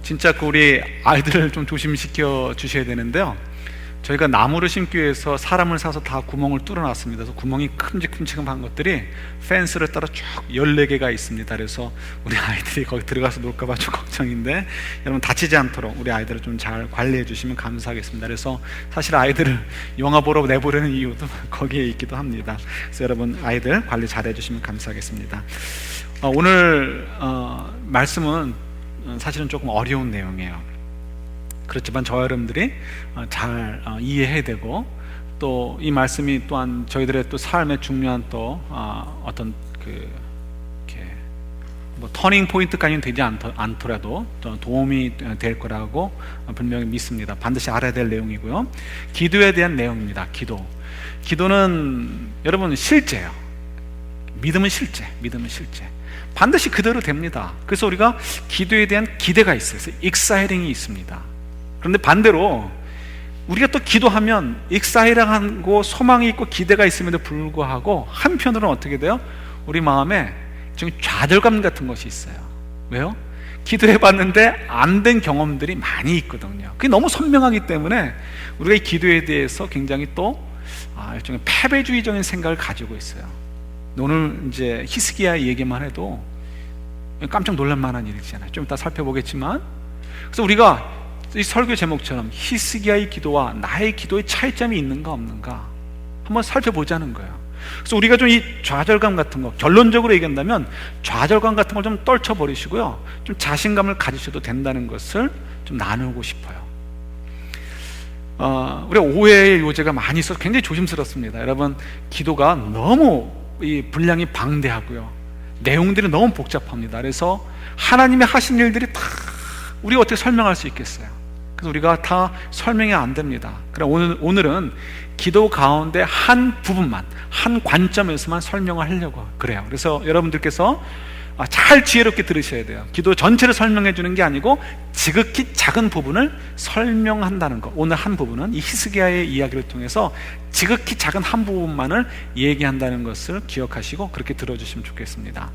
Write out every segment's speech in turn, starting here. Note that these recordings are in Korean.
진짜 우리 아이들을 좀 조심시켜 주셔야 되는데요. 저희가 나무를 심기 위해서 사람을 사서 다 구멍을 뚫어놨습니다. 그래서 구멍이 큼직큼직한 것들이 펜스를 따라 쭉 14개가 있습니다. 그래서 우리 아이들이 거기 들어가서 놀까봐 좀 걱정인데, 여러분 다치지 않도록 우리 아이들을 좀 잘 관리해 주시면 감사하겠습니다. 그래서 사실 아이들을 영화 보러 내보내는 이유도 거기에 있기도 합니다. 그래서 여러분 아이들 관리 잘 해주시면 감사하겠습니다. 오늘 말씀은 사실은 조금 어려운 내용이에요. 그렇지만 저와 여러분들이 잘 이해해야 되고, 또 이 말씀이 또한 저희들의 또 삶의 중요한 또 어떤 이렇게 뭐 터닝 포인트까지는 되지 않더라도 도움이 될 거라고 분명히 믿습니다. 반드시 알아야 될 내용이고요. 기도에 대한 내용입니다. 기도는 여러분 실제예요. 믿음은 실제. 반드시 그대로 됩니다. 그래서 우리가 기도에 대한 기대가 있어요. 그래서 익사이링이 있습니다. 그런데 반대로 우리가 또 기도하면 익사이링하고 소망이 있고 기대가 있음에도 불구하고 한편으로는 어떻게 돼요? 우리 마음에 좀 좌절감 같은 것이 있어요. 왜요? 기도해봤는데 안 된 경험들이 많이 있거든요. 그게 너무 선명하기 때문에 우리가 이 기도에 대해서 굉장히 또 일종의 패배주의적인 생각을 가지고 있어요. 오늘 이제 히스기야 얘기만 해도 깜짝 놀랄 만한 일이잖아요. 좀 이따 살펴보겠지만, 그래서 우리가 이 설교 제목처럼 히스기야의 기도와 나의 기도의 차이점이 있는가 없는가 한번 살펴보자는 거예요. 그래서 우리가 좀 이 좌절감 같은 거, 결론적으로 얘기한다면 좌절감 같은 걸 좀 떨쳐버리시고요, 좀 자신감을 가지셔도 된다는 것을 좀 나누고 싶어요. 우리가 오해의 요지가 많이 있어서 굉장히 조심스럽습니다. 여러분, 기도가 너무 이 분량이 방대하고요, 내용들이 너무 복잡합니다. 그래서 하나님이 하신 일들이 다 우리가 어떻게 설명할 수 있겠어요? 그래서 우리가 다 설명이 안 됩니다. 그럼 오늘은 기도 가운데 한 부분만, 한 관점에서만 설명을 하려고 그래요. 그래서 여러분들께서 잘 지혜롭게 들으셔야 돼요. 기도 전체를 설명해 주는 게 아니고 지극히 작은 부분을 설명한다는 거. 오늘 한 부분은 이 히스기야의 이야기를 통해서 지극히 작은 한 부분만을 얘기한다는 것을 기억하시고 그렇게 들어주시면 좋겠습니다.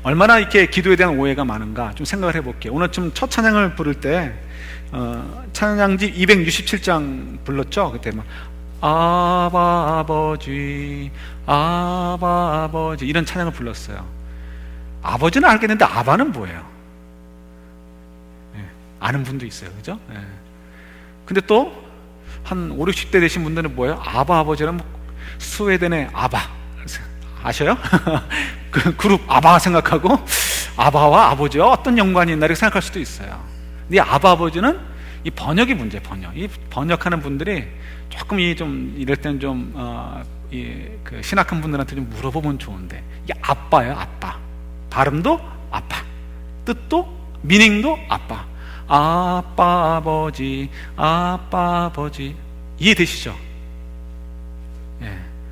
얼마나 이렇게 기도에 대한 오해가 많은가 좀 생각을 해볼게요. 오늘 좀 첫 찬양을 부를 때 찬양집 267장 불렀죠. 그때 막 아바 아버지 아바 아버지 이런 찬양을 불렀어요. 아버지는 알겠는데 아바는 뭐예요? 아는 분도 있어요, 그죠? 근데 또 한 5, 60대 되신 분들은 뭐예요? 아바 아버지는 스웨덴의 아바 아셔요? 그 그룹 아바 생각하고 아바와 아버지와 어떤 연관이 있나 이렇게 생각할 수도 있어요. 근데 아바 아버지는 이 번역이 문제, 이 번역하는 분들이 조금 좀 이럴 때는 좀 그 신학한 분들한테 좀 물어보면 좋은데, 이게 아빠예요, 아빠. 발음도 아빠, 뜻도 미닝도 아빠. 아빠 아버지 아빠 아버지 이해되시죠?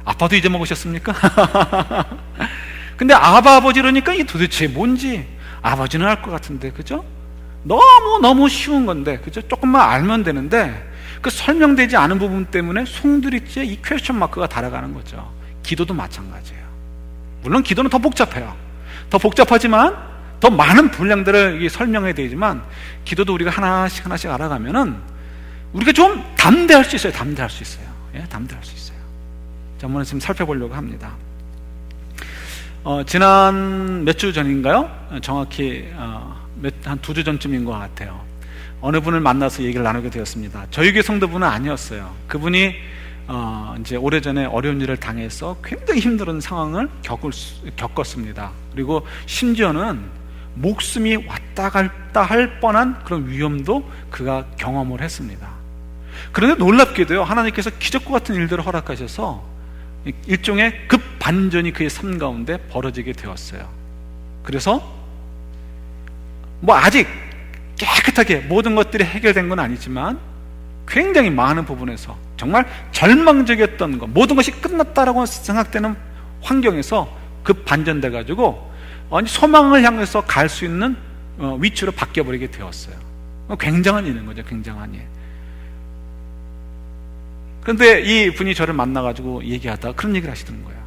아빠도 잊어먹으셨습니까? 근데 아바 아버지 그러니까 이게 도대체 뭔지 아버지는 알 것 같은데, 그죠? 너무 쉬운 건데, 그죠? 조금만 알면 되는데 그 설명되지 않은 부분 때문에 송두리째 이 퀘스천 마크가 달아가는 거죠. 기도도 마찬가지예요. 물론 기도는 더 복잡해요. 더 복잡하지만 더 많은 분량들을 설명해야 되지만, 기도도 우리가 하나씩 알아가면은 우리가 좀 담대할 수 있어요. 담대할 수 있어요. 자, 한번 지금 살펴보려고 합니다. 지난 몇 주 전인가요? 정확히 한 2주 전쯤인 것 같아요. 어느 분을 만나서 얘기를 나누게 되었습니다. 저희 교회 성도분은 아니었어요. 그분이 이제 오래전에 어려운 일을 당해서 굉장히 힘든 상황을 겪었습니다. 그리고 심지어는 목숨이 왔다 갔다 할 뻔한 그런 위험도 그가 경험을 했습니다. 그런데 놀랍게도요, 하나님께서 기적과 같은 일들을 허락하셔서 일종의 급반전이 그의 삶 가운데 벌어지게 되었어요. 그래서 아직 깨끗하게 모든 것들이 해결된 건 아니지만 굉장히 많은 부분에서 정말 절망적이었던 것, 모든 것이 끝났다라고 생각되는 환경에서 급반전돼 가지고 소망을 향해서 갈 수 있는 위치로 바뀌어버리게 되었어요. 굉장한 일인 거죠. 굉장한 일. 그런데 이 분이 저를 만나가지고 얘기하다가 그런 얘기를 하시는 거예요.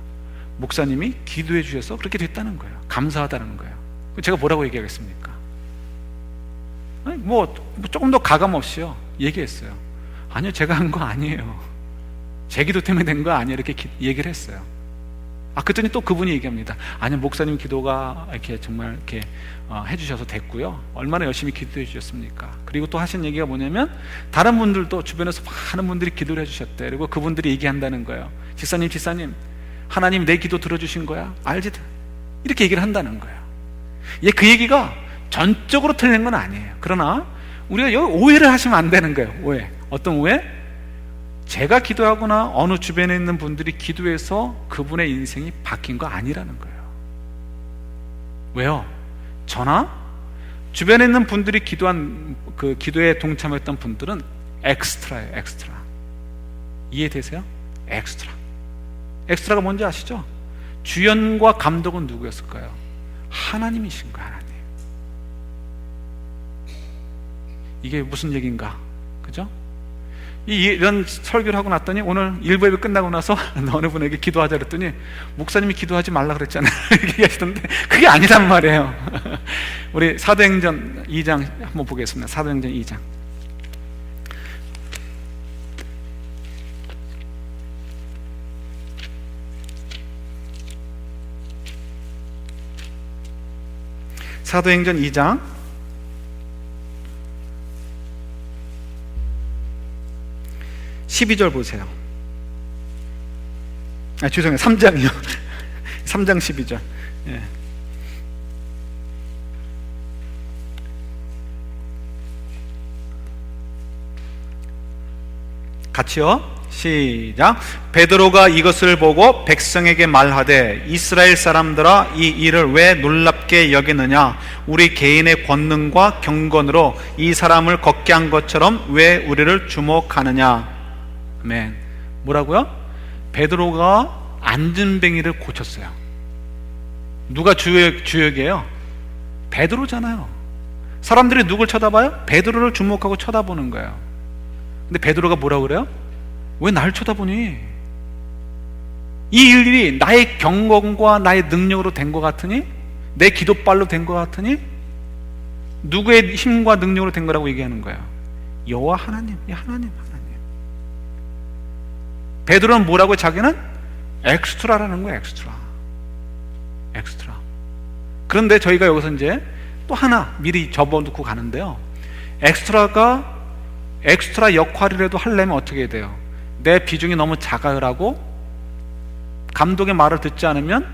목사님이 기도해 주셔서 그렇게 됐다는 거예요. 감사하다는 거예요. 제가 뭐라고 얘기하겠습니까? 뭐 조금 더 가감 없이요 얘기했어요. 아니요, 제가 한 거 아니에요. 제 기도 때문에 된 거 아니에요. 이렇게 얘기를 했어요. 그랬더니 또 그분이 얘기합니다. 아니요, 목사님 기도가 이렇게 정말 이렇게 해주셔서 됐고요. 얼마나 열심히 기도해 주셨습니까? 그리고 또 하신 얘기가 뭐냐면, 다른 분들도 주변에서 많은 분들이 기도를 해주셨대. 그리고 그분들이 얘기한다는 거예요. 집사님, 하나님 내 기도 들어주신 거야? 알지? 이렇게 얘기를 한다는 거예요. 그 얘기가 전적으로 틀린 건 아니에요. 그러나 우리가 여기 오해를 하시면 안 되는 거예요. 오해. 어떤 오해? 제가 기도하거나 어느 주변에 있는 분들이 기도해서 그분의 인생이 바뀐 거 아니라는 거예요. 왜요? 저나 주변에 있는 분들이 기도한 그 기도에 동참했던 분들은 엑스트라예요. 엑스트라. 이해되세요? 엑스트라가 뭔지 아시죠? 주연과 감독은 누구였을까요? 하나님이신 거예요. 하나님. 이게 무슨 얘기인가? 그죠? 이런 설교를 하고 났더니 오늘 1부 예배 끝나고 나서 어느 분에게 기도하자 그랬더니, 목사님이 기도하지 말라 그랬잖아요 이렇게 얘기하시던데, 그게 아니란 말이에요. 우리 사도행전 2장 한번 보겠습니다. 사도행전 2장. 사도행전 2장 12절 보세요. 죄송해요. 3장이요. 3장 12절. 예. 같이요. 시작. 베드로가 이것을 보고 백성에게 말하되, 이스라엘 사람들아, 이 일을 왜 놀랍게 여기느냐? 우리 개인의 권능과 경건으로 이 사람을 걷게 한 것처럼 왜 우리를 주목하느냐? 아멘. 뭐라고요? 베드로가 안전뱅이를 고쳤어요. 누가 주역이에요? 베드로잖아요. 사람들이 누굴 쳐다봐요? 베드로를 주목하고 쳐다보는 거예요. 근데 베드로가 뭐라고 그래요? 왜 날 쳐다보니? 이 일이 나의 경건과 나의 능력으로 된 것 같으니? 내 기도빨로 된 것 같으니? 누구의 힘과 능력으로 된 거라고 얘기하는 거예요? 여호와 하나님. 하나님. 베드로는 뭐라고? 자기는 엑스트라라는 거예요. 엑스트라. 그런데 저희가 여기서 이제 또 하나 미리 접어놓고 가는데요, 엑스트라 역할이라도 하려면 어떻게 해야 돼요? 내 비중이 너무 작아라고 감독의 말을 듣지 않으면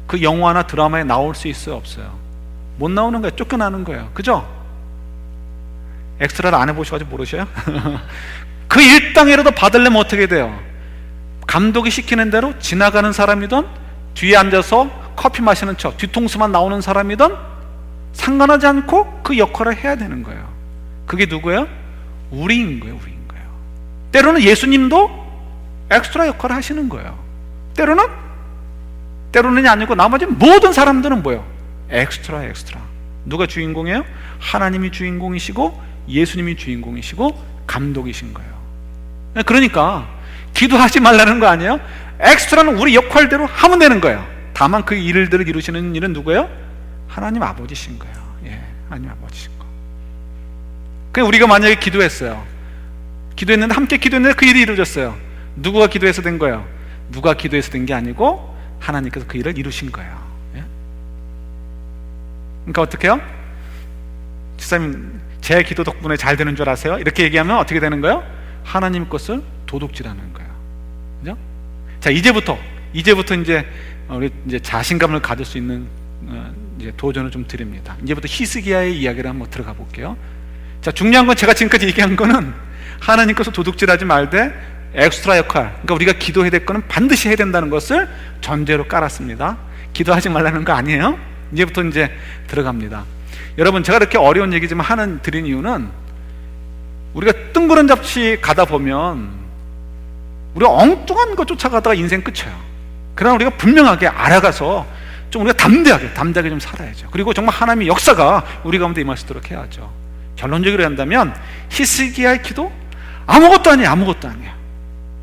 그 영화나 드라마에 나올 수 있어요? 없어요? 못 나오는 거예요. 쫓겨나는 거예요. 그죠? 엑스트라를 안 해보셔가지고 모르셔요? 그 일당이라도 받으려면 어떻게 돼요? 감독이 시키는 대로 지나가는 사람이든 뒤에 앉아서 커피 마시는 척 뒤통수만 나오는 사람이든 상관하지 않고 그 역할을 해야 되는 거예요. 그게 누구예요? 우리인 거예요. 때로는 예수님도 엑스트라 역할을 하시는 거예요. 때로는이 아니고 나머지 모든 사람들은 뭐예요? 엑스트라. 누가 주인공이에요? 하나님이 주인공이시고 예수님이 주인공이시고 감독이신 거예요. 그러니까 기도하지 말라는 거 아니에요? 엑스트라는 우리 역할대로 하면 되는 거예요. 다만 그 일들을 이루시는 일은 누구예요? 하나님 아버지신 거예요. 하나님 아버지신 거. 그냥 우리가 만약에 기도했는데 함께 기도했는데 그 일이 이루어졌어요. 누구가 기도해서 된 거예요? 누가 기도해서 된 게 아니고 하나님께서 그 일을 이루신 거예요. 그러니까 어떻게 해요? 집사님, 제 기도 덕분에 잘 되는 줄 아세요? 이렇게 얘기하면 어떻게 되는 거예요? 하나님 것을 도둑질하는 거예요. 그죠? 자, 이제부터 이제 우리 이제 자신감을 가질 수 있는 이제 도전을 좀 드립니다. 이제부터 히스기야의 이야기를 한번 들어가 볼게요. 자, 중요한 건 제가 지금까지 얘기한 거는 하나님 것을 도둑질하지 말되 엑스트라 역할, 그러니까 우리가 기도해야 될 거는 반드시 해야 된다는 것을 전제로 깔았습니다. 기도하지 말라는 거 아니에요. 이제부터 이제 들어갑니다. 여러분, 제가 이렇게 어려운 얘기 좀 드린 이유는 우리가 뜬구름 잡시 가다 보면 우리가 엉뚱한 거 쫓아가다가 인생 끝이에요. 그러나 우리가 분명하게 알아가서 좀 우리가 담대하게 좀 살아야죠. 그리고 정말 하나님의 역사가 우리 가운데 임하시도록 해야죠. 결론적으로 한다면 히스기야의 기도 아무것도 아니에요.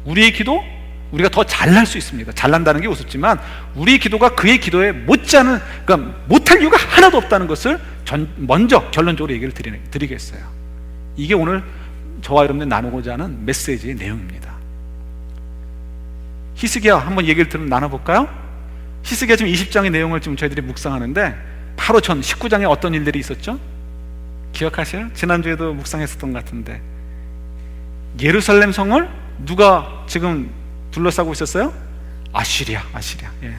우리의 기도 우리가 더 잘날 수 있습니다. 잘난다는 게 우습지만 우리 기도가 그의 기도에 못지않은, 그러니까 못할 이유가 하나도 없다는 것을 먼저 결론적으로 얘기를 드리겠어요. 이게 오늘 저와 여러분들 나누고자 하는 메시지의 내용입니다. 히스기야 한번 얘기를 나눠볼까요? 히스기야 지금 20장의 내용을 지금 저희들이 묵상하는데 바로 전 19장에 어떤 일들이 있었죠? 기억하세요? 지난주에도 묵상했었던 것 같은데 예루살렘 성을 누가 지금 둘러싸고 있었어요? 아시리아. 예.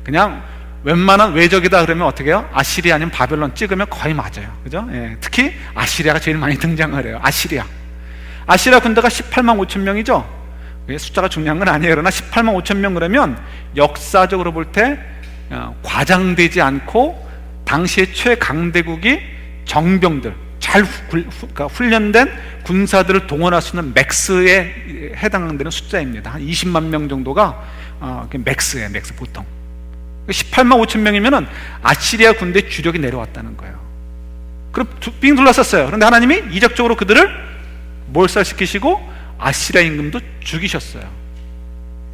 그냥 웬만한 외적이다 그러면 어떻게 해요? 아시리아 아니면 바벨론 찍으면 거의 맞아요. 그죠? 예. 특히 아시리아가 제일 많이 등장을 해요. 아시리아 군대가 18만 5천 명이죠. 숫자가 중요한 건 아니에요. 그러나 18만 5천 명 그러면 역사적으로 볼 때 과장되지 않고 당시의 최강대국이 정병들, 그러니까 훈련된 군사들을 동원할 수 있는 맥스에 해당되는 숫자입니다. 한 20만 명 정도가 맥스예요. 맥스 보통 18만 5천 명이면 아시리아 군대 주력이 내려왔다는 거예요. 그럼 빙 둘러쌌어요. 그런데 하나님이 이적적으로 그들을 몰살시키시고 아시리아 임금도 죽이셨어요.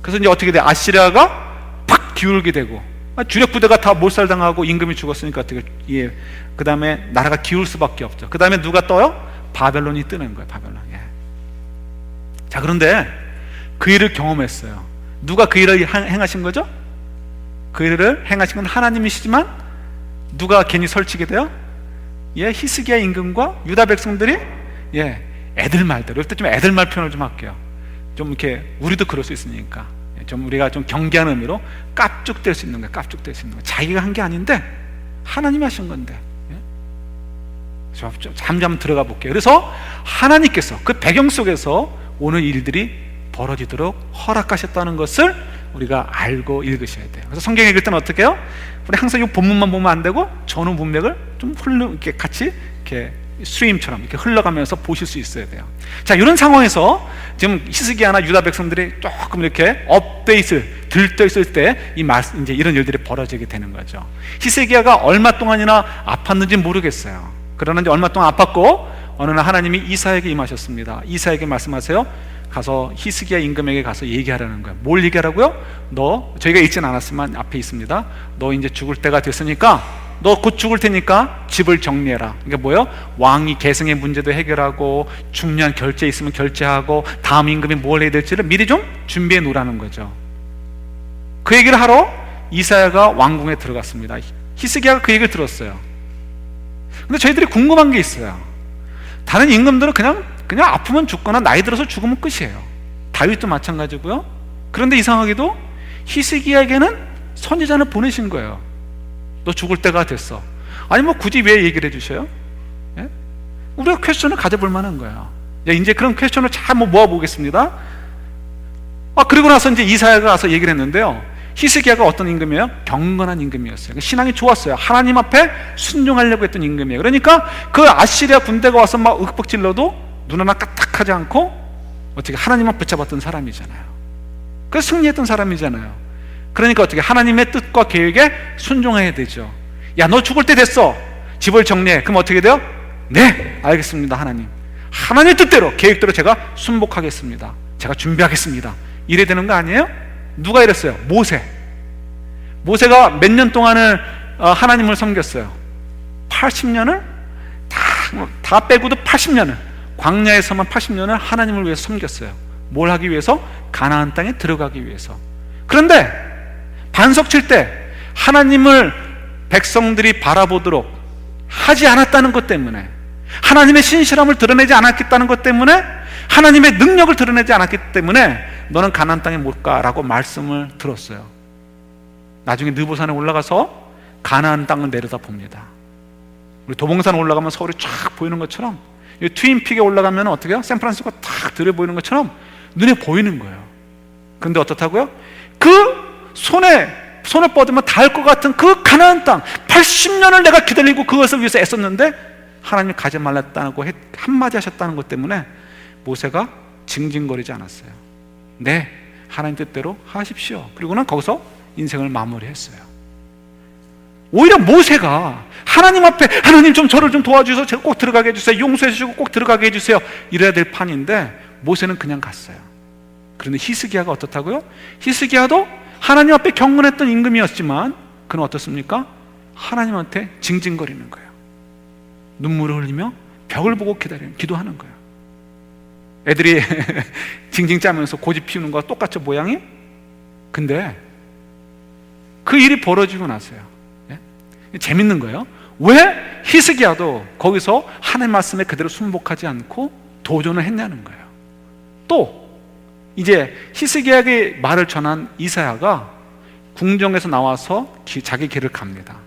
그래서 이제 어떻게 돼? 아시리아가 팍 기울게 되고 주력 부대가 다 몰살당하고 임금이 죽었으니까 어떻게, 예. 그 다음에 나라가 기울 수밖에 없죠. 그 다음에 누가 떠요? 바벨론이 뜨는 거예요. 바벨론. 예. 자, 그런데 그 일을 경험했어요. 누가 그 일을 행하신 거죠? 그 일을 행하신 건 하나님이시지만 누가 괜히 설치게 돼요? 예, 히스기야 임금과 유다 백성들이, 예, 애들말대로. 이럴 때 좀 애들말 표현을 좀 할게요. 좀 이렇게 우리도 그럴 수 있으니까 좀 우리가 좀 경계하는 의미로 깝죽될 수 있는 거야. 깝죽될 수 있는 거야. 자기가 한 게 아닌데 하나님이 하신 건데. 좀 잠잠 들어가 볼게요. 그래서 하나님께서 그 배경 속에서 오늘 일들이 벌어지도록 허락하셨다는 것을 우리가 알고 읽으셔야 돼요. 그래서 성경 읽을 때는 어떻게 해요? 우리 항상 이 본문만 보면 안 되고 전후 문맥을 좀 이렇게 같이 이렇게 스트림처럼 이렇게 흘러가면서 보실 수 있어야 돼요. 자, 이런 상황에서 지금 히스기야나 유다 백성들이 조금 이렇게 업데이트 들떠 있을 때 이제 이런 일들이 벌어지게 되는 거죠. 히스기야가 얼마 동안이나 아팠는지 모르겠어요. 그러나 이제 얼마 동안 아팠고 어느 날 하나님이 이사야에게 임하셨습니다. 이사야에게 말씀하세요. 가서 히스기야 임금에게 가서 얘기하라는 거예요. 뭘 얘기하라고요? 너, 저희가 읽지는 않았지만 앞에 있습니다. 너 이제 죽을 때가 됐으니까, 너 곧 죽을 테니까 집을 정리해라. 그러니까 뭐예요? 왕이 계승의 문제도 해결하고 중요한 결제 있으면 결제하고 다음 임금이 뭘 해야 될지를 미리 좀 준비해 놓으라는 거죠. 그 얘기를 하러 이사야가 왕궁에 들어갔습니다. 히스기야가 그 얘기를 들었어요. 근데 저희들이 궁금한 게 있어요. 다른 임금들은 그냥 아프면 죽거나 나이 들어서 죽으면 끝이에요. 다윗도 마찬가지고요. 그런데 이상하게도 히스기야에게는 선지자를 보내신 거예요. 너 죽을 때가 됐어. 아니 뭐 굳이 왜 얘기를 해주셔요? 예? 우리가 퀘스천을 가져볼 만한 거예요. 이제 그런 퀘스천을 잘 모아보겠습니다. 그리고 나서 이제 이사야가 가서 얘기를 했는데요. 히스기야가 어떤 임금이에요? 경건한 임금이었어요. 신앙이 좋았어요. 하나님 앞에 순종하려고 했던 임금이에요. 그러니까 그 아시리아 군대가 와서 막 윽박질러도 눈 하나 까딱하지 않고 어떻게 하나님만 붙잡았던 사람이잖아요. 그래서 승리했던 사람이잖아요. 그러니까 어떻게 하나님의 뜻과 계획에 순종해야 되죠. 야, 너 죽을 때 됐어. 집을 정리해. 그럼 어떻게 돼요? 네, 알겠습니다. 하나님의 뜻대로, 계획대로 제가 순복하겠습니다. 제가 준비하겠습니다. 이래야 되는 거 아니에요? 누가 이랬어요? 모세가 몇 년 동안을 하나님을 섬겼어요? 80년을? 다 빼고도 80년을, 광야에서만 80년을 하나님을 위해서 섬겼어요. 뭘 하기 위해서? 가나안 땅에 들어가기 위해서. 그런데 반석 칠 때 하나님을 백성들이 바라보도록 하지 않았다는 것 때문에, 하나님의 신실함을 드러내지 않았다는 것 때문에, 하나님의 능력을 드러내지 않았기 때문에 너는 가나안 땅에 못 가라고 말씀을 들었어요. 나중에 느보산에 올라가서 가나안 땅을 내려다 봅니다. 우리 도봉산 올라가면 서울이 쫙 보이는 것처럼, 트윈픽에 올라가면 어떻게 해요? 샌프란시스코가 탁 들여 보이는 것처럼 눈에 보이는 거예요. 그런데 어떻다고요? 그 손을 뻗으면 닿을 것 같은 그 가나안 땅, 80년을 내가 기다리고 그것을 위해서 애썼는데 하나님이 가지 말랐다고 한마디 하셨다는 것 때문에 모세가 징징거리지 않았어요. 네, 하나님 뜻대로 하십시오. 그리고는 거기서 인생을 마무리했어요. 오히려 모세가 하나님 앞에, 하나님 좀 저를 좀 도와주셔서 제가 꼭 들어가게 해주세요, 용서해 주시고 꼭 들어가게 해주세요, 이래야 될 판인데 모세는 그냥 갔어요. 그런데 히스기야가 어떻다고요? 히스기야도 하나님 앞에 경건했던 임금이었지만 그는 어떻습니까? 하나님한테 징징거리는 거예요. 눈물을 흘리며 벽을 보고 기도하는 거예요. 애들이 징징 짜면서 고집 피우는 거와 똑같죠, 모양이? 근데 그 일이 벌어지고 나서요, 재밌는 거예요. 왜 히스기야도 거기서 하나님 말씀에 그대로 순복하지 않고 도전을 했냐는 거예요. 또 이제 히스기야에게 말을 전한 이사야가 궁정에서 나와서 자기 길을 갑니다.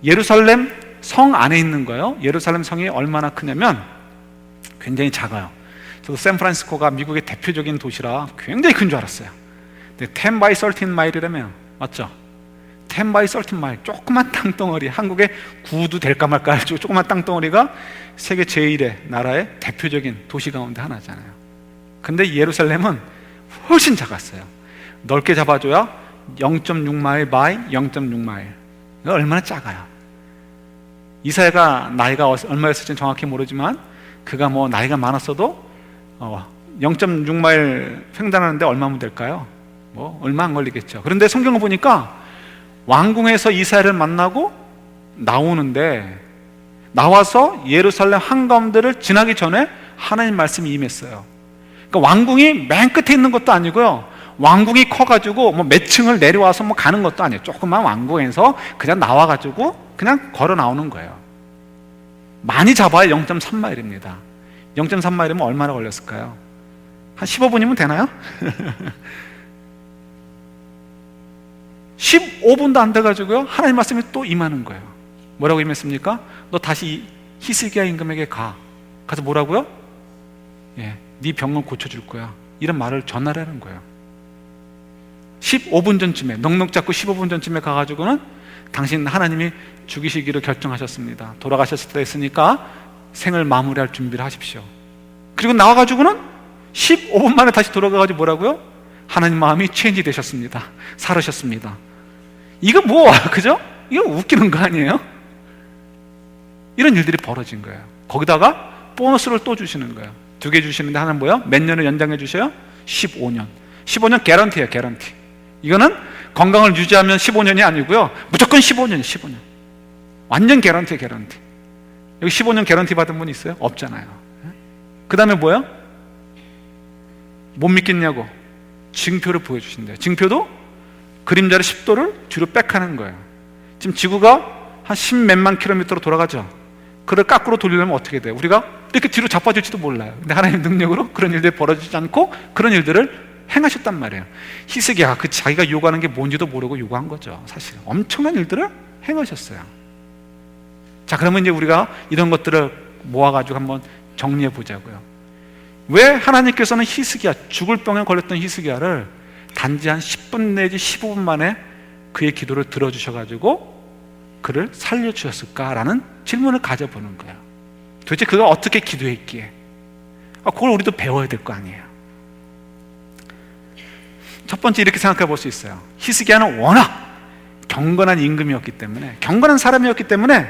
예루살렘 성 안에 있는 거예요. 예루살렘 성이 얼마나 크냐면 굉장히 작아요. 저도 샌프란시스코가 미국의 대표적인 도시라 굉장히 큰 줄 알았어요. 근데 10 by 13 마일이라면 맞죠? 10 by 13 마일, 조그만 땅덩어리, 한국의 구도 될까 말까 할 조그만 땅덩어리가 세계 제1의 나라의 대표적인 도시 가운데 하나잖아요. 근데 예루살렘은 훨씬 작았어요. 넓게 잡아줘야 0.6마일 by 0.6마일. 얼마나 작아요. 이사야가 나이가 얼마였을지 정확히 모르지만 그가 뭐 나이가 많았어도 0.6마일 횡단하는데 얼마면 될까요? 뭐 얼마 안 걸리겠죠. 그런데 성경을 보니까 왕궁에서 이사야를 만나고 나오는데 나와서 예루살렘 한가운데를 지나기 전에 하나님 말씀이 임했어요. 그러니까 왕궁이 맨 끝에 있는 것도 아니고요, 왕궁이 커가지고 뭐 몇 층을 내려와서 뭐 가는 것도 아니에요. 조그만 왕궁에서 그냥 나와가지고 그냥 걸어 나오는 거예요. 많이 잡아야 0.3마일입니다. 0.3마일이면 얼마나 걸렸을까요? 한 15분이면 되나요? 15분도 안 돼가지고요, 하나님 말씀이 또 임하는 거예요. 뭐라고 임했습니까? 너 다시 히스기야 임금에게 가서 뭐라고요? 네 병은 고쳐줄 거야, 이런 말을 전하라는 거예요. 15분 전쯤에, 넉넉 잡고 15분 전쯤에 가가지고는 당신 하나님이 죽이시기로 결정하셨습니다. 돌아가셨을 때 했으니까 생을 마무리할 준비를 하십시오. 그리고 나와가지고는 15분 만에 다시 돌아가가지고 뭐라고요? 하나님 마음이 체인지 되셨습니다. 살으셨습니다. 이거 뭐, 그죠? 이거 웃기는 거 아니에요? 이런 일들이 벌어진 거예요. 거기다가 보너스를 또 주시는 거예요. 2개 주시는데 하나는 뭐예요? 몇 년을 연장해 주셔요? 15년. 15년 개런티예요, 개런티. 이거는 건강을 유지하면 15년이 아니고요, 무조건 15년, 15년. 완전 개런티예요, 개런티. 여기 15년 개런티 받은 분 있어요? 없잖아요. 그 다음에 뭐예요? 못 믿겠냐고 징표를 보여주신대요. 징표도 그림자를 10도를 뒤로 백하는 거예요. 지금 지구가 한 10몇만 킬로미터로 돌아가죠. 그걸 거꾸로 돌리려면 어떻게 돼요? 우리가 이렇게 뒤로 자빠질지도 몰라요. 근데 하나님 능력으로 그런 일들이 벌어지지 않고 그런 일들을 행하셨단 말이에요. 히스기야가 자기가 요구하는 게 뭔지도 모르고 요구한 거죠. 사실 엄청난 일들을 행하셨어요. 자, 그러면 이제 우리가 이런 것들을 모아가지고 한번 정리해 보자고요. 왜 하나님께서는 히스기야, 죽을 병에 걸렸던 히스기야를 단지 한 10분 내지 15분 만에 그의 기도를 들어주셔가지고 그를 살려주셨을까라는 질문을 가져보는 거예요. 도대체 그가 어떻게 기도했기에? 그걸 우리도 배워야 될 거 아니에요. 첫 번째 이렇게 생각해 볼 수 있어요. 히스기야는 워낙 경건한 임금이었기 때문에, 경건한 사람이었기 때문에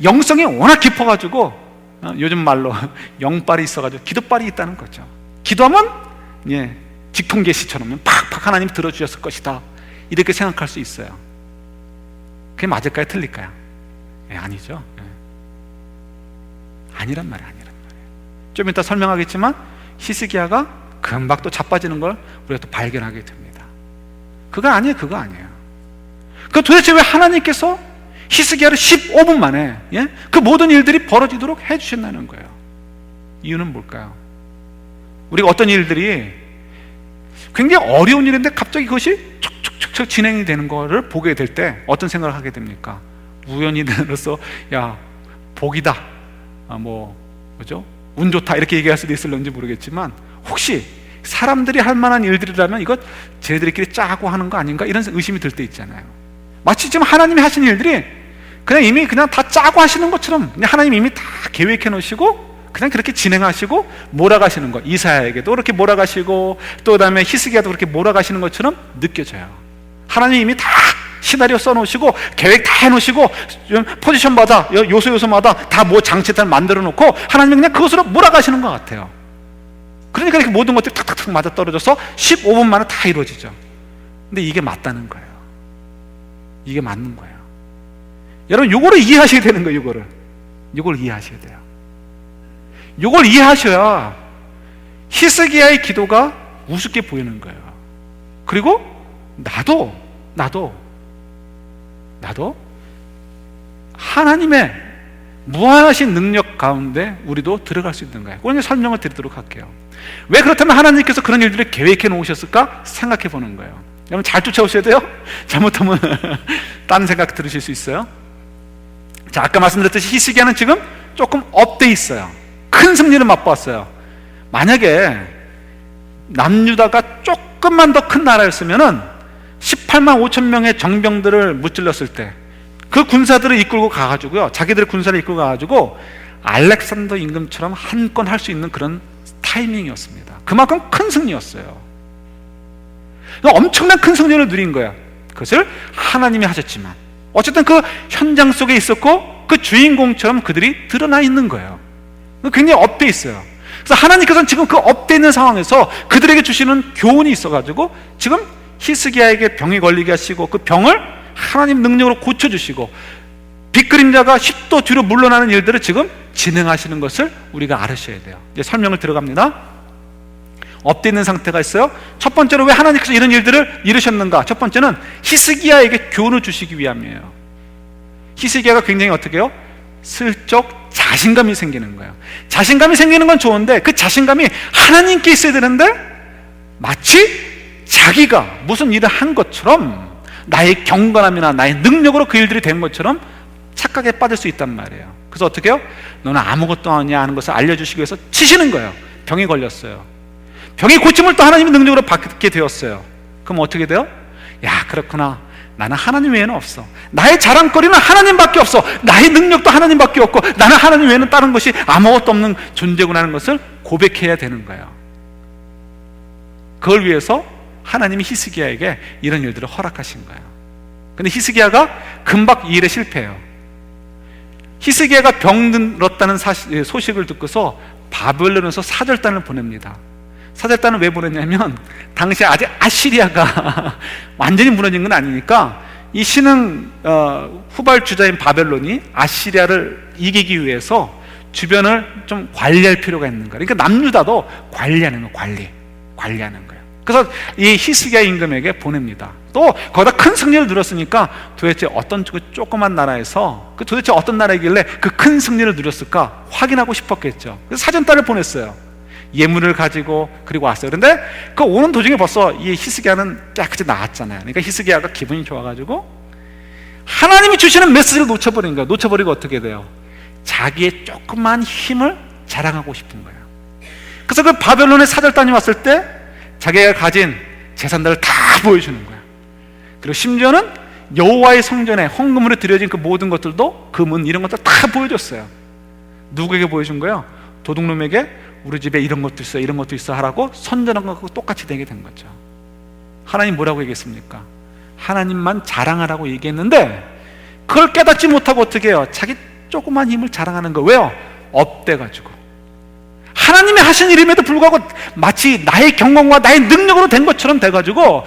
영성이 워낙 깊어가지고 요즘 말로 영빨이 있어가지고 기도빨이 있다는 거죠. 기도하면 직통계시처럼 팍팍 하나님 들어주셨을 것이다, 이렇게 생각할 수 있어요. 그게 맞을까요? 틀릴까요? 아니죠. 아니란 말이에요. 좀 이따 설명하겠지만 히스기야가 금방 또 자빠지는 걸 우리가 또 발견하게 됩니다. 그거 아니에요. 그 도대체 왜 하나님께서 히스기야를 15분 만에 그 모든 일들이 벌어지도록 해주셨다는 거예요. 이유는 뭘까요? 우리가 어떤 일들이 굉장히 어려운 일인데 갑자기 그것이 척척척척 진행이 되는 거를 보게 될 때 어떤 생각을 하게 됩니까? 우연히로서 복이다, 뭐죠? 운 좋다, 이렇게 얘기할 수도 있을런지 모르겠지만, 혹시 사람들이 할 만한 일들이라면 이것 쟤들끼리 짜고 하는 거 아닌가, 이런 의심이 들 때 있잖아요. 마치 지금 하나님이 하신 일들이 이미 다 짜고 하시는 것처럼 하나님이 이미 다 계획해 놓으시고 그냥 그렇게 진행하시고 몰아가시는 거. 이사야에게도 그렇게 몰아가시고 또 그다음에 히스기야도 그렇게 몰아가시는 것처럼 느껴져요. 하나님이 이미 다 시나리오 써놓으시고 계획 다 해놓으시고 포지션마다 요소마다 다 뭐 장치들 만들어 놓고 하나님이 그냥 그것으로 몰아가시는 것 같아요. 그러니까 이렇게 모든 것들이 탁탁탁 맞아 떨어져서 15분 만에 다 이루어지죠. 근데 이게 맞다는 거예요. 이게 맞는 거예요. 여러분, 요거를 이해하셔야 되는 거예요. 요걸 이해하셔야 돼요. 요걸 이해하셔야 히스기야의 기도가 우습게 보이는 거예요. 그리고 나도 하나님의 무한하신 능력 가운데 우리도 들어갈 수 있는 거예요. 오늘 설명을 드리도록 할게요. 왜 그렇다면 하나님께서 그런 일들을 계획해 놓으셨을까 생각해 보는 거예요. 여러분, 잘 쫓아오셔야 돼요. 잘못하면 다른 생각 들으실 수 있어요. 자, 아까 말씀드렸듯이 히스기야는 지금 조금 업돼 있어요. 큰 승리를 맛보았어요. 만약에 남유다가 조금만 더 큰 나라였으면은 18만 5천 명의 정병들을 무찔렀을 때 그 군사들을 이끌고 가가지고요, 자기들의 군사를 이끌고 가가지고 알렉산더 임금처럼 한 건 할 수 있는 그런 타이밍이었습니다. 그만큼 큰 승리였어요. 엄청난 큰 승리를 누린 거야. 그것을 하나님이 하셨지만 어쨌든 그 현장 속에 있었고 그 주인공처럼 그들이 드러나 있는 거예요. 굉장히 업돼 있어요. 그래서 하나님께서는 지금 그 업돼 있는 상황에서 그들에게 주시는 교훈이 있어가지고 지금 히스기야에게 병이 걸리게 하시고 그 병을 하나님 능력으로 고쳐주시고 빛그림자가 10도 뒤로 물러나는 일들을 지금 진행하시는 것을 우리가 알으셔야 돼요. 이제 설명을 들어갑니다. 업돼 있는 상태가 있어요. 첫 번째로 왜 하나님께서 이런 일들을 이루셨는가? 첫 번째는 히스기야에게 교훈을 주시기 위함이에요. 히스기야가 굉장히 어떻게 해요? 슬쩍 자신감이 생기는 거예요. 자신감이 생기는 건 좋은데 그 자신감이 하나님께 있어야 되는데 마치 자기가 무슨 일을 한 것처럼 나의 경건함이나 나의 능력으로 그 일들이 된 것처럼 착각에 빠질 수 있단 말이에요. 그래서 어떻게 해요? 너는 아무것도 아니야 하는 것을 알려주시기 위해서 치시는 거예요. 병이 걸렸어요. 병이 고침을 또 하나님의 능력으로 받게 되었어요. 그럼 어떻게 돼요? 야, 그렇구나. 나는 하나님 외에는 없어. 나의 자랑거리는 하나님밖에 없어. 나의 능력도 하나님밖에 없고 나는 하나님 외에는 다른 것이 아무것도 없는 존재구나 하는 것을 고백해야 되는 거예요. 그걸 위해서 하나님이 히스기야에게 이런 일들을 허락하신 거예요. 근데 히스기야가 금방 이 일에 실패해요. 히스기야가 병들었다는 소식을 듣고서 바벨론에서 사절단을 보냅니다. 사절단을 왜 보냈냐면 당시에 아직 아시리아가 완전히 무너진 건 아니니까 이 신흥 후발주자인 바벨론이 아시리아를 이기기 위해서 주변을 좀 관리할 필요가 있는 거예요. 그러니까 남유다도 관리하는 거예요. 관리하는 거예요. 그래서 이 히스기야 임금에게 보냅니다. 또 거기다 큰 승리를 누렸으니까 도대체 어떤 조그만 나라에서 그 도대체 어떤 나라이길래 그 큰 승리를 누렸을까 확인하고 싶었겠죠. 그래서 사전단을 보냈어요. 예물을 가지고 그리고 왔어요. 그런데 그 오는 도중에 벌써 이 히스기야는 깨끗이 나왔잖아요. 그러니까 히스기야가 기분이 좋아가지고 하나님이 주시는 메시지를 놓쳐버린 거예요. 놓쳐버리고 어떻게 돼요? 자기의 조그만 힘을 자랑하고 싶은 거예요. 그래서 그 바벨론의 사절단이 왔을 때 자기가 가진 재산들을 다 보여주는 거예요. 그리고 심지어는 여호와의 성전에 헌금으로 드려진 그 모든 것들도 금은 이런 것들 다 보여줬어요. 누구에게 보여준 거예요? 도둑놈에게 우리 집에 이런 것도 있어 이런 것도 있어 하라고 선전한 것과 똑같이 되게 된 거죠. 하나님 뭐라고 얘기했습니까? 하나님만 자랑하라고 얘기했는데 그걸 깨닫지 못하고 어떻게 해요? 자기 조그만 힘을 자랑하는 거. 왜요? 업돼가지고 하나님이 하신 일임에도 불구하고 마치 나의 경험과 나의 능력으로 된 것처럼 돼가지고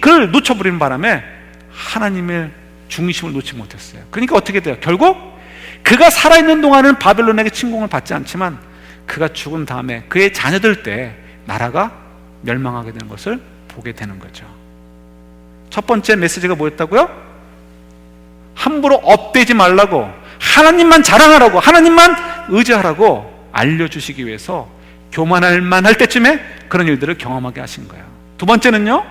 그걸 놓쳐버리는 바람에 하나님의 중심을 놓지 못했어요. 그러니까 어떻게 돼요? 결국 그가 살아있는 동안은 바벨론에게 침공을 받지 않지만 그가 죽은 다음에 그의 자녀들 때 나라가 멸망하게 되는 것을 보게 되는 거죠. 첫 번째 메시지가 뭐였다고요? 함부로 업되지 말라고, 하나님만 자랑하라고, 하나님만 의지하라고 알려주시기 위해서 교만할 만할 때쯤에 그런 일들을 경험하게 하신 거예요. 두 번째는요,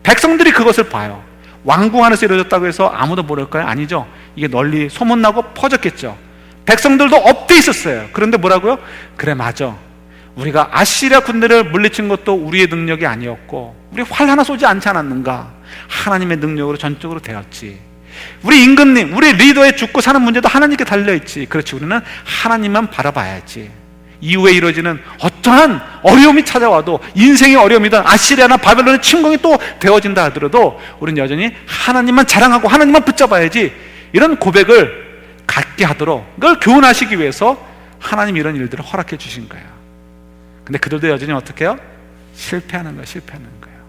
백성들이 그것을 봐요. 왕궁 안에서 이루어졌다고 해서 아무도 모를까요? 아니죠. 이게 널리 소문나고 퍼졌겠죠. 백성들도 업돼 있었어요. 그런데 뭐라고요? 그래, 맞아. 우리가 아시리아 군대를 물리친 것도 우리의 능력이 아니었고 우리 활 하나 쏘지 않지 않았는가? 하나님의 능력으로 전적으로 되었지. 우리 임금님, 우리 리더의 죽고 사는 문제도 하나님께 달려있지. 그렇지, 우리는 하나님만 바라봐야지. 이후에 이루어지는 어떠한 어려움이 찾아와도, 인생의 어려움이든 아시리아나 바벨론의 침공이 또 되어진다 하더라도 우리는 여전히 하나님만 자랑하고 하나님만 붙잡아야지. 이런 고백을 갖게 하도록 그걸 교훈하시기 위해서 하나님 이런 일들을 허락해 주신 거예요. 근데 그들도 여전히 어떻게 해요? 실패하는 거예요.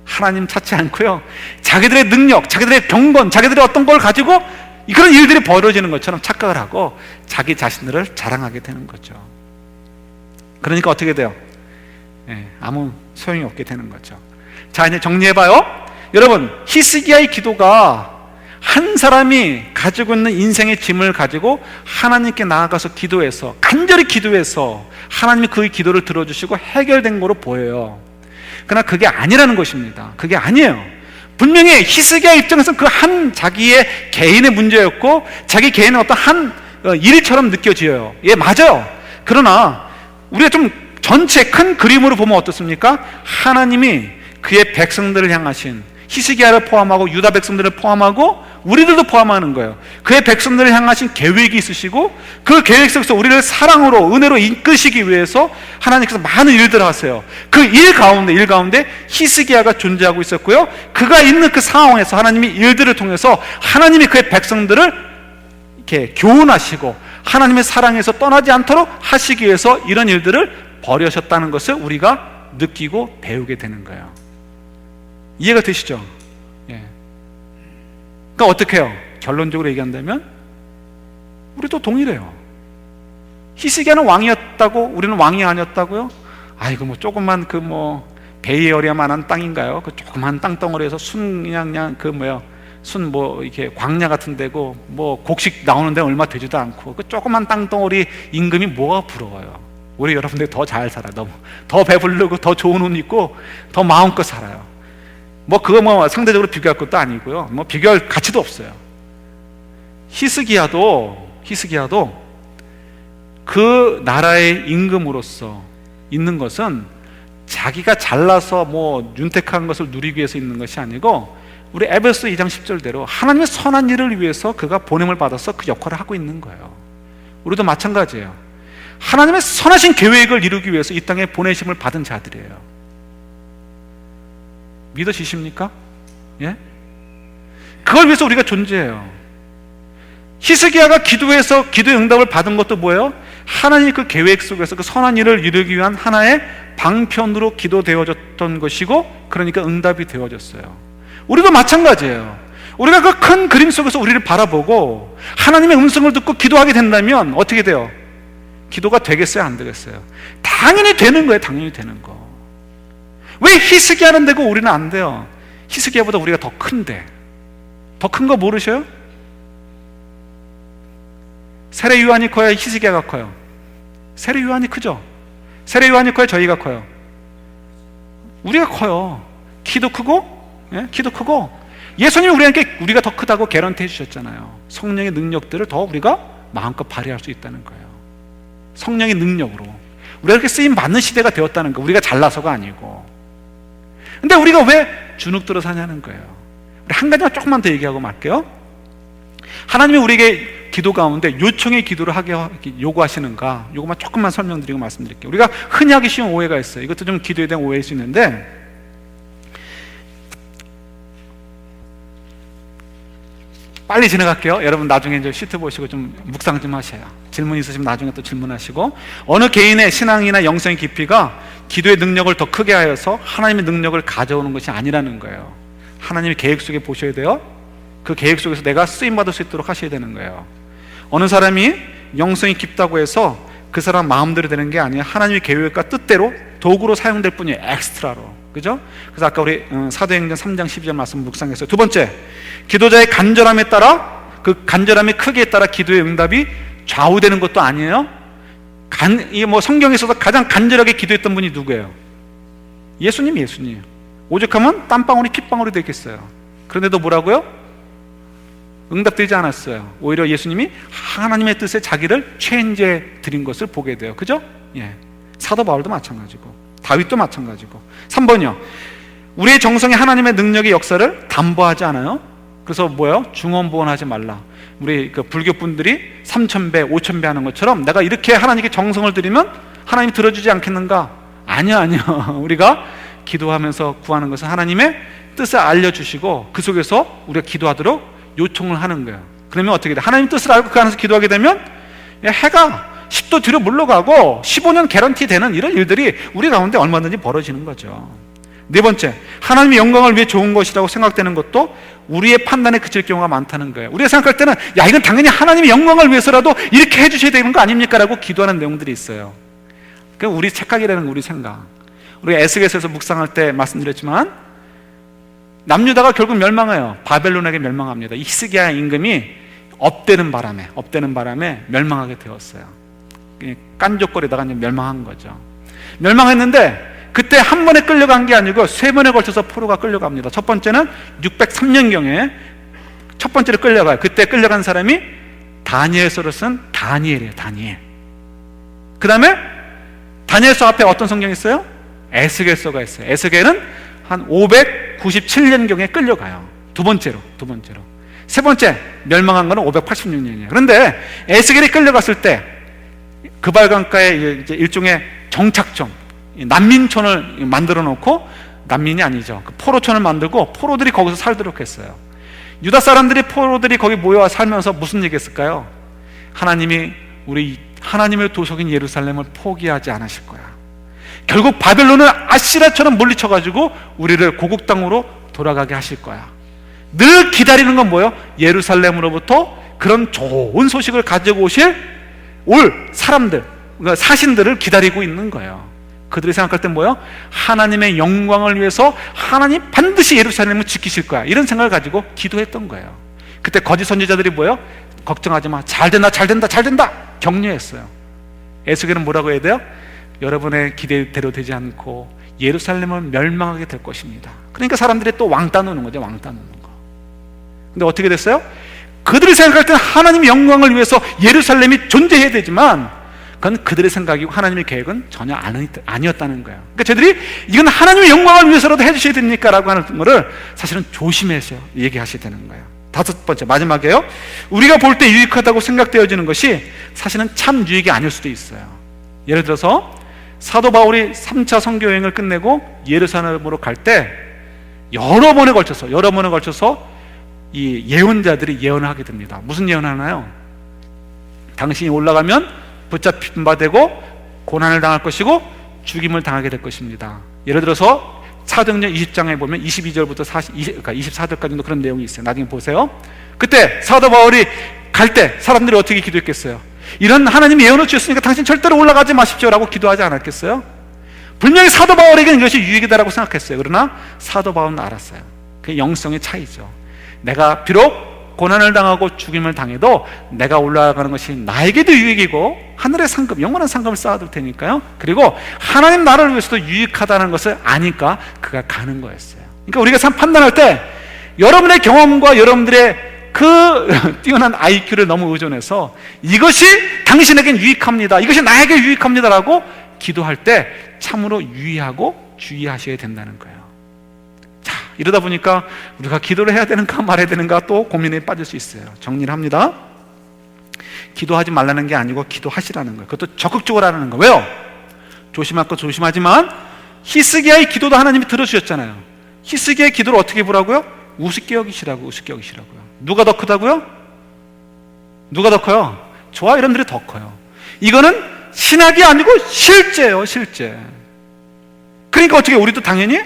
하나님 찾지 않고요, 자기들의 능력, 자기들의 경건, 자기들의 어떤 걸 가지고 그런 일들이 벌어지는 것처럼 착각을 하고 자기 자신들을 자랑하게 되는 거죠. 그러니까 어떻게 돼요? 아무 소용이 없게 되는 거죠. 자, 이제 정리해봐요. 여러분, 히스기야의 기도가 한 사람이 가지고 있는 인생의 짐을 가지고 하나님께 나아가서 기도해서, 간절히 기도해서 하나님이 그의 기도를 들어주시고 해결된 거로 보여요. 그러나 그게 아니라는 것입니다. 그게 아니에요. 분명히 히스기야 입장에서는 그 한 자기의 개인의 문제였고 자기 개인의 어떤 한 일처럼 느껴져요. 예, 맞아요. 그러나 우리가 좀 전체 큰 그림으로 보면 어떻습니까? 하나님이 그의 백성들을 향하신, 히스기야를 포함하고 유다 백성들을 포함하고 우리들도 포함하는 거예요. 그의 백성들을 향하신 계획이 있으시고 그 계획 속에서 우리를 사랑으로, 은혜로 이끄시기 위해서 하나님께서 많은 일들을 하세요. 그 일 가운데 히스기야가 존재하고 있었고요, 그가 있는 그 상황에서 하나님이 일들을 통해서 하나님이 그의 백성들을 이렇게 교훈하시고 하나님의 사랑에서 떠나지 않도록 하시기 위해서 이런 일들을 벌여셨다는 것을 우리가 느끼고 배우게 되는 거예요. 이해가 되시죠? 예. 그러니까 어떻게 해요? 결론적으로 얘기한다면 우리도 동일해요. 히스기야는 왕이었다고 우리는 왕이 아니었다고요? 아이고 뭐 조금만 그 뭐 베이에리아만한 땅인가요? 그 조그만 땅덩어리에서 그냥 순 이렇게 광야 같은 데고 뭐 곡식 나오는 데 얼마 되지도 않고 그 조그만 땅덩어리 임금이 뭐가 부러워요? 우리 여러분들이 더 잘 살아요. 너무 더 배부르고 더 좋은 옷 입고 더 마음껏 살아요. 그거 상대적으로 비교할 것도 아니고요. 비교할 가치도 없어요. 히스기야도 그 나라의 임금으로서 있는 것은 자기가 잘나서 윤택한 것을 누리기 위해서 있는 것이 아니고 우리 에베소 2장 10절대로 하나님의 선한 일을 위해서 그가 보냄을 받아서 그 역할을 하고 있는 거예요. 우리도 마찬가지예요. 하나님의 선하신 계획을 이루기 위해서 이 땅에 보내심을 받은 자들이에요. 믿어지십니까? 예? 그걸 위해서 우리가 존재해요. 히스기야가 기도해서 기도의 응답을 받은 것도 뭐예요? 하나님의 그 계획 속에서 그 선한 일을 이루기 위한 하나의 방편으로 기도되어졌던 것이고, 그러니까 응답이 되어졌어요. 우리도 마찬가지예요. 우리가 그 큰 그림 속에서 우리를 바라보고 하나님의 음성을 듣고 기도하게 된다면 어떻게 돼요? 기도가 되겠어요? 안 되겠어요? 당연히 되는 거예요. 당연히 되는 거. 왜 히스기야는 되고 우리는 안 돼요? 히스기야보다 우리가 더 큰데. 더 큰 거 모르셔요? 세례 요한이 커요? 히스기야가 커요? 세례 요한이 크죠? 세례 요한이 커요? 저희가 커요? 우리가 커요. 키도 크고, 예? 키도 크고. 예수님이 우리가 더 크다고 개런티 해주셨잖아요. 성령의 능력들을 더 우리가 마음껏 발휘할 수 있다는 거예요. 성령의 능력으로 우리가 그렇게 쓰임 받는 시대가 되었다는 거. 우리가 잘나서가 아니고. 근데 우리가 왜 주눅들어 사냐는 거예요. 우리 한 가지만 조금만 더 얘기하고 말게요. 하나님이 우리에게 기도 가운데 요청의 기도를 하게 요구하시는가, 요것만 조금만 설명드리고 말씀드릴게요. 우리가 흔히 하기 쉬운 오해가 있어요. 이것도 좀 기도에 대한 오해일 수 있는데, 빨리 지나갈게요. 여러분 나중에 이제 시트 보시고 좀 묵상 좀 하셔요. 질문 있으시면 나중에 또 질문하시고, 어느 개인의 신앙이나 영성의 깊이가 기도의 능력을 더 크게 하여서 하나님의 능력을 가져오는 것이 아니라는 거예요. 하나님의 계획 속에 보셔야 돼요. 그 계획 속에서 내가 쓰임받을 수 있도록 하셔야 되는 거예요. 어느 사람이 영성이 깊다고 해서 그 사람 마음대로 되는 게 아니에요. 하나님의 계획과 뜻대로 도구로 사용될 뿐이에요. 엑스트라로. 그죠? 그래서 아까 우리 사도행전 3장 12절 말씀 묵상했어요. 두 번째, 기도자의 간절함에 따라, 그 간절함의 크기에 따라 기도의 응답이 좌우되는 것도 아니에요. 성경에서도 가장 간절하게 기도했던 분이 누구예요? 예수님. 오죽하면 땀방울이 핏방울이 되겠어요. 그런데도 뭐라고요? 응답되지 않았어요. 오히려 예수님이 하나님의 뜻에 자기를 체인지해 드린 것을 보게 돼요. 그죠? 예. 사도 바울도 마찬가지고 다윗도 마찬가지고. 3번이요. 우리의 정성이 하나님의 능력의 역사를 담보하지 않아요? 그래서 뭐예요? 중언부언하지 말라. 우리 그 불교분들이 3000배, 5000배 하는 것처럼 내가 이렇게 하나님께 정성을 드리면 하나님이 들어주지 않겠는가? 아니야. 우리가 기도하면서 구하는 것은 하나님의 뜻을 알려주시고 그 속에서 우리가 기도하도록 요청을 하는 거예요. 그러면 어떻게 돼? 하나님 뜻을 알고 그 안에서 기도하게 되면 해가 10도 뒤로 물러가고 15년 개런티 되는 이런 일들이 우리 가운데 얼마든지 벌어지는 거죠. 네 번째, 하나님의 영광을 위해 좋은 것이라고 생각되는 것도 우리의 판단에 그칠 경우가 많다는 거예요. 우리가 생각할 때는 야, 이건 당연히 하나님의 영광을 위해서라도 이렇게 해주셔야 되는 거 아닙니까? 라고 기도하는 내용들이 있어요. 그 우리 착각이라는 거, 우리 생각. 우리가 에스겔서에서 묵상할 때 말씀드렸지만 남유다가 결국 멸망해요. 바벨론에게 멸망합니다. 이 히스기야 임금이 업되는 바람에 멸망하게 되었어요. 깐족거리다가 멸망한 거죠. 멸망했는데 그때 한 번에 끌려간 게 아니고 세 번에 걸쳐서 포로가 끌려갑니다. 첫 번째는 603년경에 첫 번째로 끌려가요. 그때 끌려간 사람이 다니엘서를 쓴 다니엘이에요. 다니엘. 그 다음에 다니엘서 앞에 어떤 성경이 있어요? 에스겔서가 있어요. 에스겔은 한 597년경에 끌려가요. 두 번째로. 세 번째 멸망한 거는 586년이에요. 그런데 에스겔이 끌려갔을 때 그발강가에 이제 일종의 정착점, 난민촌을 만들어 놓고, 난민이 아니죠, 그 포로촌을 만들고 포로들이 거기서 살도록 했어요. 유다 사람들이, 포로들이 거기 모여 살면서 무슨 얘기 했을까요? 하나님이 우리 하나님의 도석인 예루살렘을 포기하지 않으실 거야. 결국 바벨론은 아시라처럼 물리쳐가지고 우리를 고국 땅으로 돌아가게 하실 거야. 늘 기다리는 건 뭐예요? 예루살렘으로부터 그런 좋은 소식을 가지고 올 사람들, 그러니까 사신들을 기다리고 있는 거예요. 그들이 생각할 때 뭐예요? 하나님의 영광을 위해서 하나님 반드시 예루살렘을 지키실 거야, 이런 생각을 가지고 기도했던 거예요. 그때 거짓 선지자들이 뭐예요? 걱정하지 마, 잘 된다 격려했어요. 에스겔은 뭐라고 해야 돼요? 여러분의 기대대로 되지 않고 예루살렘은 멸망하게 될 것입니다. 그러니까 사람들이 또 왕따 노는 거죠. 왕따 노는 거. 근데 어떻게 됐어요? 그들이 생각할 때는 하나님의 영광을 위해서 예루살렘이 존재해야 되지만 그건 그들의 생각이고 하나님의 계획은 전혀 아니었다는 거예요. 그러니까 저들이 이건 하나님의 영광을 위해서라도 해주셔야 됩니까? 라고 하는 거를 사실은 조심해서 얘기하셔야 되는 거예요. 다섯 번째, 마지막이에요. 우리가 볼 때 유익하다고 생각되어지는 것이 사실은 참 유익이 아닐 수도 있어요. 예를 들어서 사도 바울이 3차 선교 여행을 끝내고 예루살렘으로 갈 때 여러 번에 걸쳐서 이 예언자들이 예언을 하게 됩니다. 무슨 예언을 하나요? 당신이 올라가면 붙잡힌 바 되고 고난을 당할 것이고 죽임을 당하게 될 것입니다. 예를 들어서 사도행전 20장에 보면 22절부터 24절까지도 그런 내용이 있어요. 나중에 보세요. 그때 사도 바울이 갈 때 사람들이 어떻게 기도했겠어요? 이런 하나님이 예언을 주셨으니까 당신 절대로 올라가지 마십시오 라고 기도하지 않았겠어요? 분명히 사도 바울에게는 이것이 유익이다라고 생각했어요. 그러나 사도 바울은 알았어요. 그게 영성의 차이죠. 내가 비록 고난을 당하고 죽임을 당해도 내가 올라가는 것이 나에게도 유익이고 하늘의 상급, 영원한 상급을 쌓아둘 테니까요. 그리고 하나님 나라를 위해서도 유익하다는 것을 아니까 그가 가는 거였어요. 그러니까 우리가 참 판단할 때 여러분의 경험과 여러분들의 그 뛰어난 IQ를 너무 의존해서 이것이 당신에겐 유익합니다, 이것이 나에게 유익합니다라고 기도할 때 참으로 유의하고 주의하셔야 된다는 거예요. 자, 이러다 보니까 우리가 기도를 해야 되는가 말해야 되는가 또 고민에 빠질 수 있어요. 정리를 합니다. 기도하지 말라는 게 아니고 기도하시라는 거예요. 그것도 적극적으로 하라는 거예요. 왜요? 조심할 거 조심하지만 히스기야의 기도도 하나님이 들어주셨잖아요. 히스기야의 기도를 어떻게 보라고요? 우습게 여기시라고요. 누가 더 크다고요? 누가 더 커요? 저와 여러분들이 더 커요. 이거는 신학이 아니고 실제예요, 실제. 그러니까 어떻게 우리도 당연히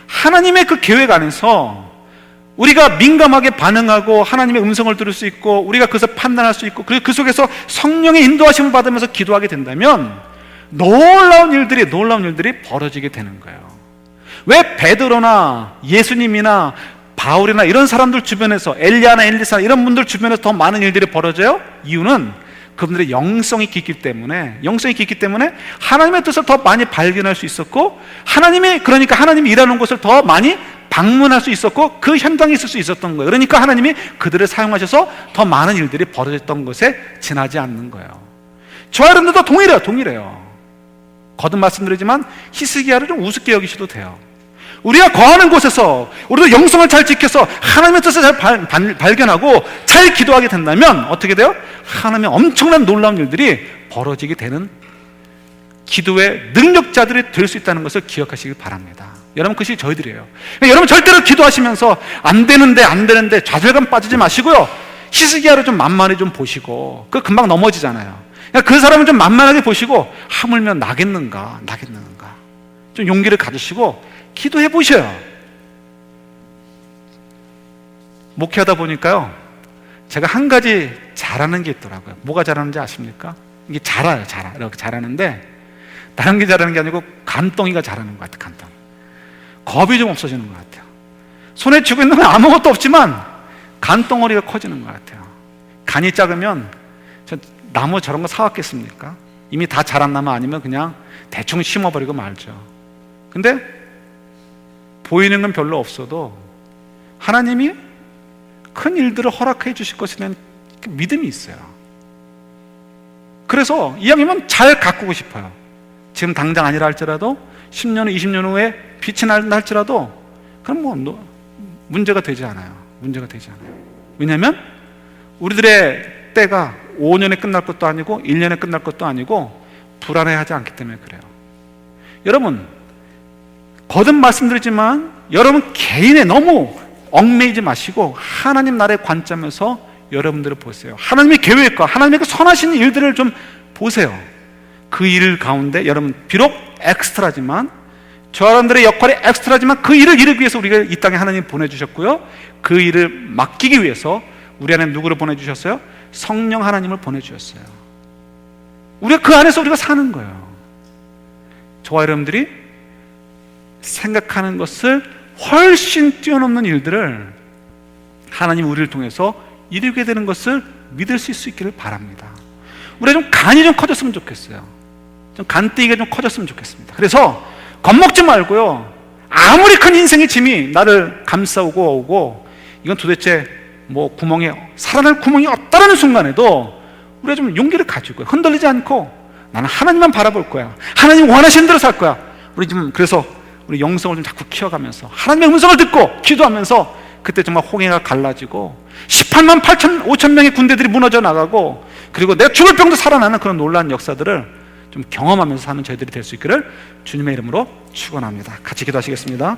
하나님의 그 계획 안에서 우리가 민감하게 반응하고 하나님의 음성을 들을 수 있고 우리가 그것을 판단할 수 있고 그리고 그 속에서 성령의 인도하심을 받으면서 기도하게 된다면 놀라운 일들이 벌어지게 되는 거예요. 왜 베드로나 예수님이나 바울이나 이런 사람들 주변에서 엘리야나 엘리사 이런 분들 주변에서 더 많은 일들이 벌어져요? 이유는 그분들의 영성이 깊기 때문에 하나님의 뜻을 더 많이 발견할 수 있었고 그러니까 하나님이 일하는 곳을 더 많이 방문할 수 있었고 그 현장에 있을 수 있었던 거예요. 그러니까 하나님이 그들을 사용하셔서 더 많은 일들이 벌어졌던 것에 지나지 않는 거예요. 저와 여러분들도 동일해요. 거듭 말씀드리지만 히스기야를 좀 우습게 여기셔도 돼요. 우리가 거하는 곳에서 우리도 영성을 잘 지켜서 하나님의 뜻을 잘 발견하고 잘 기도하게 된다면 어떻게 돼요? 하나님의 엄청난 놀라운 일들이 벌어지게 되는 기도의 능력자들이 될 수 있다는 것을 기억하시길 바랍니다. 여러분, 그것이 저희들이에요. 여러분 절대로 기도하시면서 안 되는데 좌절감 빠지지 마시고요. 히스기야를 좀 만만히 좀 보시고 그 금방 넘어지잖아요. 그 사람은 좀 만만하게 보시고 하물며 나겠는가 좀 용기를 가지시고 기도해 보셔요. 목회하다 보니까요, 제가 한 가지 잘하는 게 있더라고요. 뭐가 잘하는지 아십니까? 이게 잘해요. 이렇게 잘하는데 다른 게 잘하는 게 아니고 간덩이가 잘하는 것 같아요. 간덩이. 겁이 좀 없어지는 것 같아요. 손에 쥐고 있는 건 아무것도 없지만 간덩어리가 커지는 것 같아요. 간이 작으면 저 나무 저런 거 사왔겠습니까? 이미 다 자란 나무 아니면 그냥 대충 심어버리고 말죠. 근데 보이는 건 별로 없어도 하나님이 큰 일들을 허락해 주실 것에 대한 믿음이 있어요. 그래서 이왕이면 잘 가꾸고 싶어요. 지금 당장 아니라 할지라도 10년 후, 20년 후에 빛이 난다 할지라도 그럼 뭐 문제가 되지 않아요. 왜냐하면 우리들의 때가 5년에 끝날 것도 아니고 1년에 끝날 것도 아니고 불안해하지 않기 때문에 그래요. 여러분, 거듭 말씀드리지만 여러분 개인에 너무 얽매이지 마시고 하나님 나라의 관점에서 여러분들을 보세요. 하나님의 계획과 하나님의 그 선하신 일들을 좀 보세요. 그 일 가운데 여러분 비록 엑스트라지만, 저 사람들의 역할이 엑스트라지만 그 일을 이루기 위해서 우리가 이 땅에 하나님 보내주셨고요, 그 일을 맡기기 위해서 우리 안에 누구를 보내주셨어요? 성령 하나님을 보내주셨어요. 우리가 그 안에서 우리가 사는 거예요. 저와 여러분들이 생각하는 것을 훨씬 뛰어넘는 일들을 하나님 우리를 통해서 이루게 되는 것을 믿을 수 있기를 바랍니다. 우리가 좀 간이 좀 커졌으면 좋겠어요. 좀 간대기가 좀 커졌으면 좋겠습니다. 그래서 겁먹지 말고요, 아무리 큰 인생의 짐이 나를 감싸오고 오고 이건 도대체 뭐 구멍에 살아날 구멍이 없다라는 순간에도 우리가 좀 용기를 가지고 흔들리지 않고 나는 하나님만 바라볼 거야, 하나님 원하시는 대로 살 거야. 우리 좀 그래서 우리 영성을 좀 자꾸 키워가면서 하나님의 음성을 듣고 기도하면서 그때 정말 홍해가 갈라지고 18만 8천 5천 명의 군대들이 무너져 나가고 그리고 내가 죽을 병도 살아나는 그런 놀라운 역사들을 좀 경험하면서 사는 저희들이 될 수 있기를 주님의 이름으로 축원합니다. 같이 기도하시겠습니다.